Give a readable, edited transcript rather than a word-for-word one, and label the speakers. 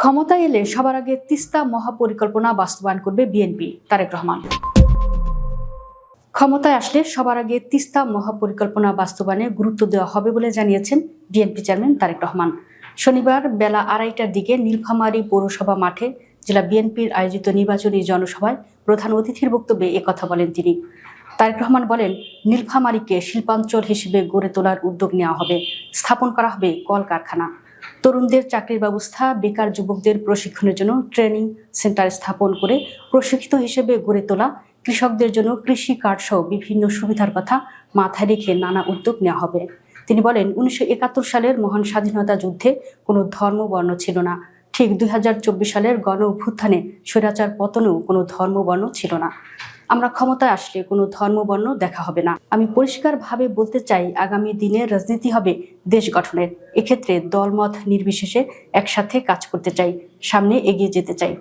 Speaker 1: ক্ষমতায় এলে সবার আগে তিস্তা মহাপরিকল্পনা বাস্তবায়ন করবে বিএনপি। তারেক রহমান। ক্ষমতায় আসলে সবার আগে তিস্তা মহাপরিকল্পনা বাস্তবায়নে গুরুত্ব দেওয়া হবে বলে জানিয়েছেন বিএনপি চেয়ারম্যান তারেক রহমান। শনিবার বেলা 2:30টার দিকে নীলফামারী পৌরসভা মাঠে জেলা বিএনপির আয়োজিত নির্বাচনী জনসভায় প্রধান অতিথির বক্তব্যে একথা বলেন তিনি। তারেক রহমান বলেন, নীলফামারীকে শিল্পাঞ্চল হিসেবে গড়ে তোলার উদ্যোগ নেওয়া হবে, স্থাপন করা হবে কলকারখানা, তরুণদের চাকরির ব্যবস্থা, বেকার যুবকদের প্রশিক্ষণের জন্য ট্রেনিং সেন্টার স্থাপন করে প্রশিক্ষিত হিসেবে গড়ে তোলা, কৃষকদের জন্য কৃষি কার্ড সহ বিভিন্ন সুবিধার কথা মাথায় রেখে নানা উদ্যোগ নেওয়া হবে। তিনি বলেন, 1971 সালের মহান স্বাধীনতা যুদ্ধে কোনো ধর্ম বর্ণ ছিল না, ঠিক 2024 সালের গণ অভ্যুত্থানে স্বৈরাচার পতনেও কোনো ধর্ম বর্ণ ছিল না। আমরা ক্ষমতায় আসলে কোনো ধর্ম বর্ণ দেখা হবে না। আমি পরিষ্কারভাবে বলতে চাই, আগামী দিনে রাজনীতি হবে দেশ গঠনের। এক্ষেত্রে দলমত নির্বিশেষে একসাথে কাজ করতে চাই, সামনে এগিয়ে যেতে চাই।